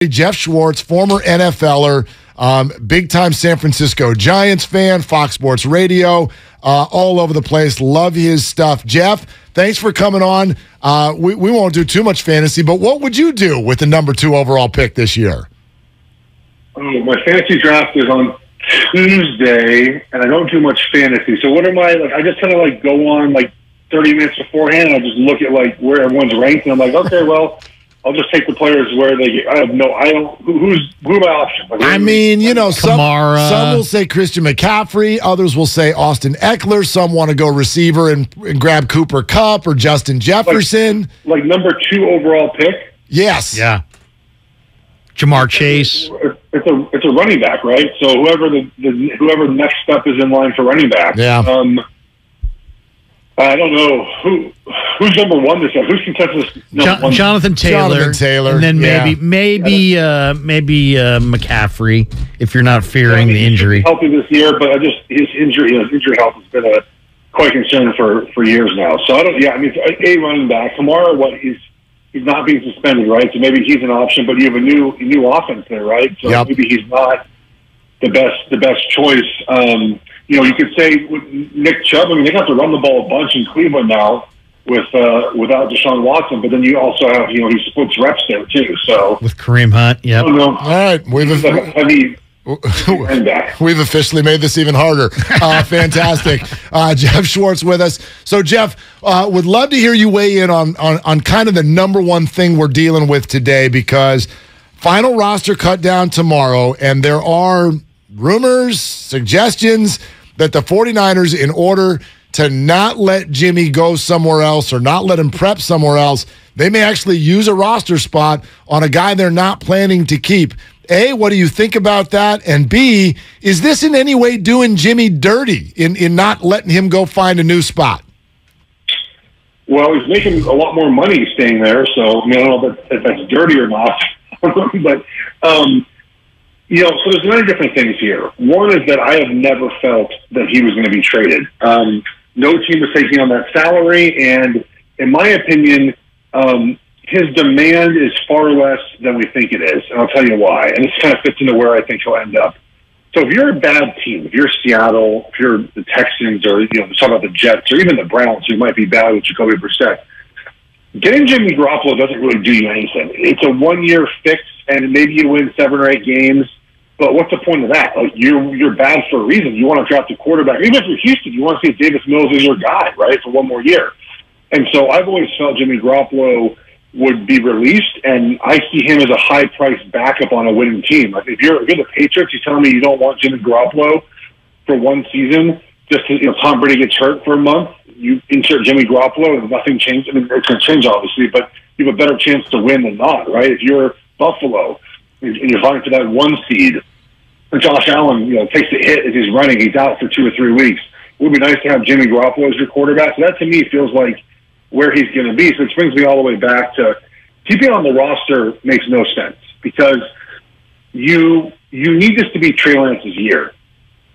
Geoff Schwartz, former NFLer, big-time San Francisco Giants fan, Fox Sports Radio, all over the place. Love his stuff. Jeff, thanks for coming on. We won't do too much fantasy, but what would you do with the number 2 overall pick this year? Oh, my fantasy draft is on Tuesday, and I don't do much fantasy. So what am I, I just kind of go on 30 minutes beforehand, and I'll just look at where everyone's ranked, and I'm like, okay, well, I'll just take the players where they get. Who are my options? Some will say Christian McCaffrey, others will say Austin Eckler, some want to go receiver and grab Cooper Kupp or Justin Jefferson. Like number 2 overall pick? Yes. Yeah. Jamar Chase. It's a running back, right? So whoever the next step is in line for running back. Yeah. I don't know who's number 1 this year. Who's contested Jonathan Taylor. And then maybe McCaffrey if you're not fearing the injury. He's healthy this year, but his injury health has been quite concern for years now. So a running back. Kamara, he's not being suspended, right? So maybe he's an option, but you have a new offense there, right? So maybe he's not the best choice. You could say with Nick Chubb. They got to run the ball a bunch in Cleveland now without Deshaun Watson, but then you also have he splits reps there too. So with Kareem Hunt, yeah. All right, we've officially made this even harder. Fantastic, Geoff Schwartz with us. So Jeff, would love to hear you weigh in on kind of the number one thing we're dealing with today, because final roster cut down tomorrow, and there are rumors, suggestions that the 49ers, in order to not let Jimmy go somewhere else or not let him prep somewhere else, they may actually use a roster spot on a guy they're not planning to keep. A, what do you think about that? And B, is this in any way doing Jimmy dirty in not letting him go find a new spot? Well, he's making a lot more money staying there, so I don't know if that's dirty or not. But so there's many different things here. One is that I have never felt that he was going to be traded. No team was taking on that salary, and in my opinion, his demand is far less than we think it is, and I'll tell you why. And this kind of fits into where I think he'll end up. So if you're a bad team, if you're Seattle, if you're the Texans, or talk about the Jets, or even the Browns, who might be bad with Jacoby Brissett, getting Jimmy Garoppolo doesn't really do you anything. It's a 1-year fix, and maybe you win 7 or 8 games. But what's the point of that? You're bad for a reason. You want to draft a quarterback. Even if you're Houston, you want to see if Davis Mills is your guy, right, for 1 more year. And so I've always felt Jimmy Garoppolo would be released, and I see him as a high-priced backup on a winning team. If you're the Patriots, you're telling me you don't want Jimmy Garoppolo for 1 season, just to, Tom Brady gets hurt for a month, you insert Jimmy Garoppolo and nothing changes. It's going to change, obviously, but you have a better chance to win than not, right? If you're Buffalo and you're fighting for that 1 seed, and Josh Allen, takes the hit as he's running, he's out for 2 or 3 weeks. It would be nice to have Jimmy Garoppolo as your quarterback. So that, to me, feels like where he's going to be. So it brings me all the way back to keeping on the roster makes no sense, because you need this to be Trey Lance's year.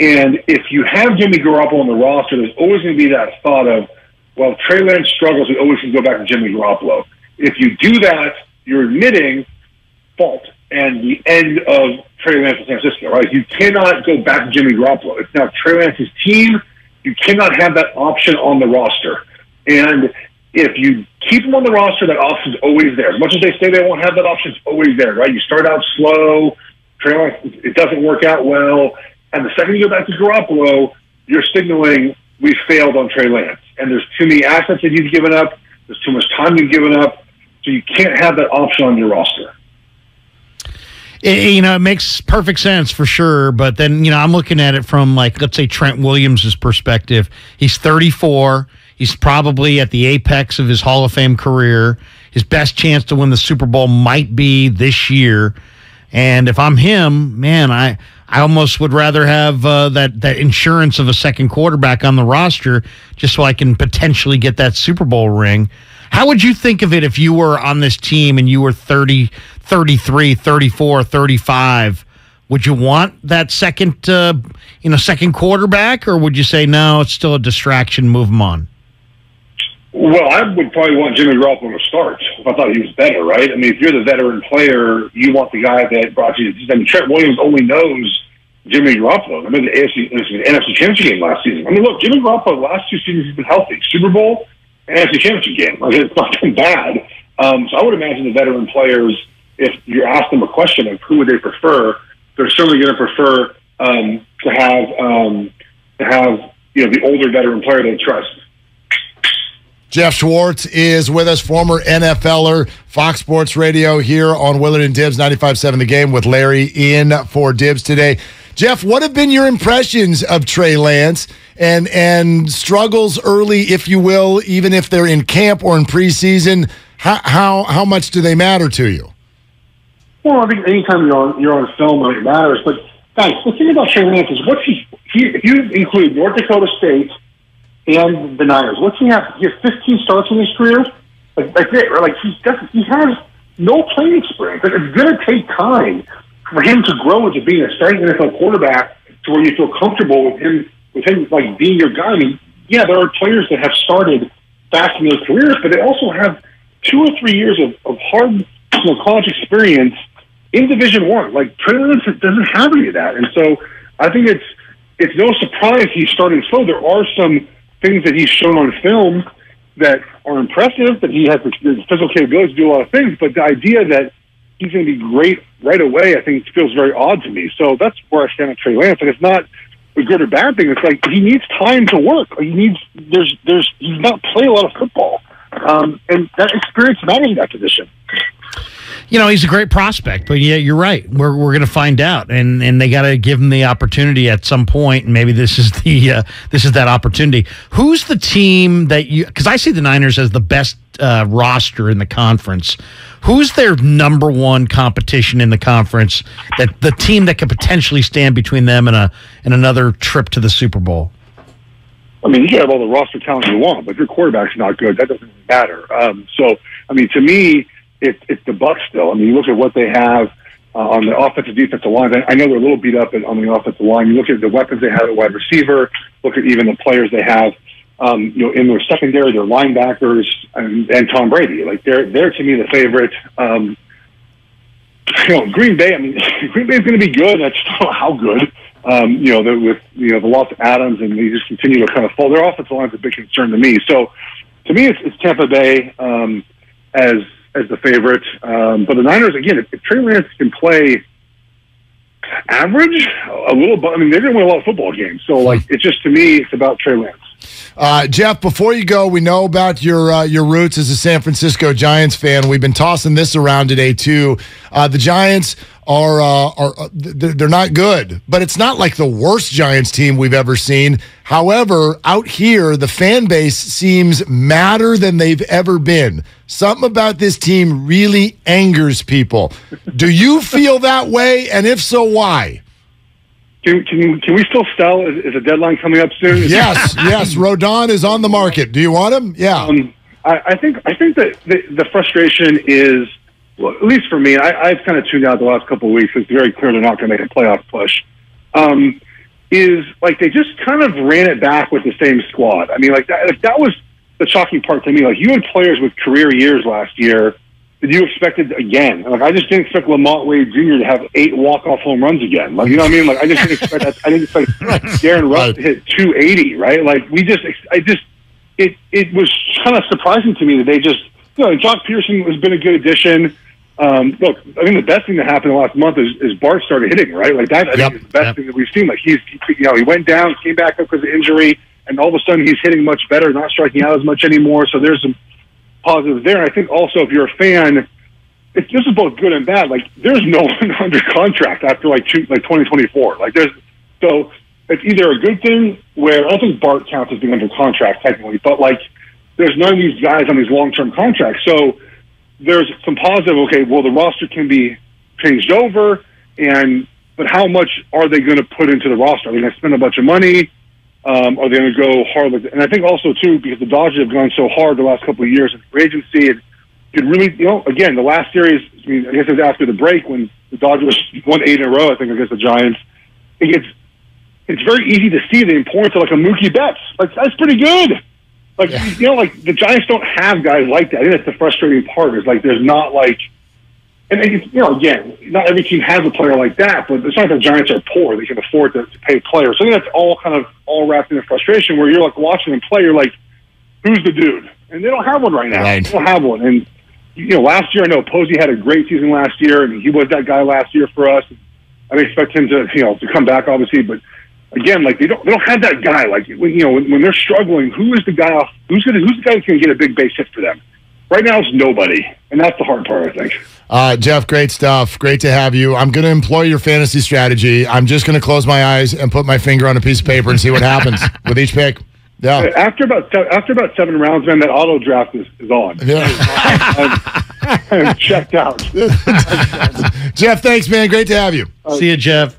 And if you have Jimmy Garoppolo on the roster, there's always going to be that thought of, well, if Trey Lance struggles, we always can go back to Jimmy Garoppolo. If you do that, you're admitting fault and the end of Trey Lance in San Francisco, right? You cannot go back to Jimmy Garoppolo. It's now Trey Lance's team. You cannot have that option on the roster. And if you keep him on the roster, that option's always there. As much as they say they won't have that option, it's always there, right? You start out slow, Trey Lance, it doesn't work out well, and the second you go back to Garoppolo, you're signaling we failed on Trey Lance. And there's too many assets that you've given up. There's too much time you've given up. So you can't have that option on your roster. It makes perfect sense for sure. But then, I'm looking at it from, let's say Trent Williams' perspective. He's 34. He's probably at the apex of his Hall of Fame career. His best chance to win the Super Bowl might be this year. And if I'm him, man, I almost would rather have that insurance of a second quarterback on the roster just so I can potentially get that Super Bowl ring. How would you think of it if you were on this team and you were 30, 33, 34, 35? Would you want that second quarterback, or would you say, no, it's still a distraction, move him on? Well, I would probably want Jimmy Garoppolo to start if I thought he was better, right? I mean, if you're the veteran player, you want the guy that brought you. I mean, Trent Williams only knows Jimmy Garoppolo. I mean, the NFC Championship game last season. I mean, look, Jimmy Garoppolo last 2 seasons has been healthy. Super Bowl and NFC Championship game. Like, it's not been bad. So I would imagine the veteran players, if you ask them a question of who would they prefer, they're certainly going to prefer to have the older veteran player they trust. Geoff Schwartz is with us, former NFLer, Fox Sports Radio here on Willard and Dibs, 95.7 The Game with Larry in for Dibs today. Jeff, what have been your impressions of Trey Lance and struggles early, if you will, even if they're in camp or in preseason? How much do they matter to you? Well, I think anytime you're on film, it matters. But guys, the thing about Trey Lance is if you include North Dakota State and the Niners, what's he have? He has 15 starts in his career. He has no playing experience. Like, it's going to take time for him to grow into being a starting NFL quarterback to where you feel comfortable with him like being your guy. I mean, yeah, there are players that have started fast in their careers, but they also have 2 or 3 years of hard college experience in Division I. Like, Trey Lance doesn't have any of that, and so I think it's no surprise he's starting slow. There are some things that he's shown on film that are impressive, that he has the physical capability to do a lot of things, but the idea that he's going to be great right away, I think, feels very odd to me. So that's where I stand with Trey Lance, and it's not a good or bad thing. It's like he needs time to work. He's not playing a lot of football, and that experience matters in that position. You know, he's a great prospect, but yeah, you're right. We're going to find out, and they got to give him the opportunity at some point. And maybe this is that opportunity. Who's the team that you? Because I see the Niners as the best roster in the conference. Who's their number one competition in the conference? That the team that could potentially stand between them and another trip to the Super Bowl. I mean, you can have all the roster talent you want, but if your quarterback's not good, that doesn't matter. So, I mean, to me, it's the Bucs still. I mean, you look at what they have on the offensive defensive line. I know they're a little beat up on the offensive line. You look at the weapons they have at wide receiver. Look at even the players they have, in their secondary, their linebackers, and Tom Brady. Like they're to me the favorite. Green Bay. I mean, Green Bay is going to be good. I just don't know how good. With the loss of Adams, and they just continue to kind of fall. Their offensive line is a big concern to me. So, to me, it's Tampa Bay as the favorite. But the Niners, again, if Trey Lance can play average, a little bit, I mean, they're going to win a lot of football games. So, it's just, to me, it's about Trey Lance. Jeff, before you go, we know about your roots as a San Francisco Giants fan. We've been tossing this around today, too. The Giants they're not good, but it's not like the worst Giants team we've ever seen. However, out here, the fan base seems madder than they've ever been. Something about this team really angers people. Do you feel that way? And if so, why? Can we still sell? Is a deadline coming up soon? Yes. Rodon is on the market. Do you want him? Yeah. I think that the frustration is, well, at least for me, I've kind of tuned out the last couple of weeks. It's very clear they're not going to make a playoff push. Is like they just kind of ran it back with the same squad. I mean, that was the shocking part to me. Like, you had players with career years last year that you expected again. Like, I just didn't expect Lamont Wade Jr. to have 8 walk-off home runs again. Like, you know what I mean? Like, I just didn't expect that. I didn't expect Darren Russ to hit 280, right? Like, it was kind of surprising to me that they just, Jock Pearson has been a good addition. Look, I think the best thing that happened the last month is Bart started hitting, right? Like, that, I think, is the best thing that we've seen. Like, he went down, came back up because of injury, and all of a sudden he's hitting much better, not striking out as much anymore. So there's some positives there. And I think also, if you're a fan, this is both good and bad. Like, there's no one under contract after 2024. So it's either a good thing where I don't think Bart counts as being under contract technically, but there's none of these guys on these long-term contracts. So there's some positive. Okay, well, the roster can be changed over, but how much are they going to put into the roster? Are they going to spend a bunch of money? Are they going to go hard? And I think also, too, because the Dodgers have gone so hard the last couple of years in free agency, it could really, again, the last series, I mean, I guess it was after the break when the Dodgers won 8 in a row, I think, against the Giants. It's very easy to see the importance of a Mookie Betts. Like, that's pretty good. Like, you know, like the Giants don't have guys like that. I think that's the frustrating part is like there's not like, and you know, again, not every team has a player like that, but it's not that the Giants are poor. They can afford to pay players. So I think that's all wrapped in the frustration where you're like watching them play, you're like, who's the dude? And they don't have one right now. Right. They don't have one. And, you know, last year, I know Posey had a great season last year, and he was that guy last year for us. I expect him to, you know, to come back, obviously, but again, like they don't have that guy. Like when they're struggling, who is the guy off? Who's the guy who's going to get a big base hit for them? Right now, it's nobody, and that's the hard part, I think. Geoff, great stuff. Great to have you. I'm going to employ your fantasy strategy. I'm just going to close my eyes and put my finger on a piece of paper and see what happens with each pick. Yeah. After about 7 rounds, man, that auto draft is on. Yeah. I'm checked out. Geoff, thanks, man. Great to have you. See you, Jeff.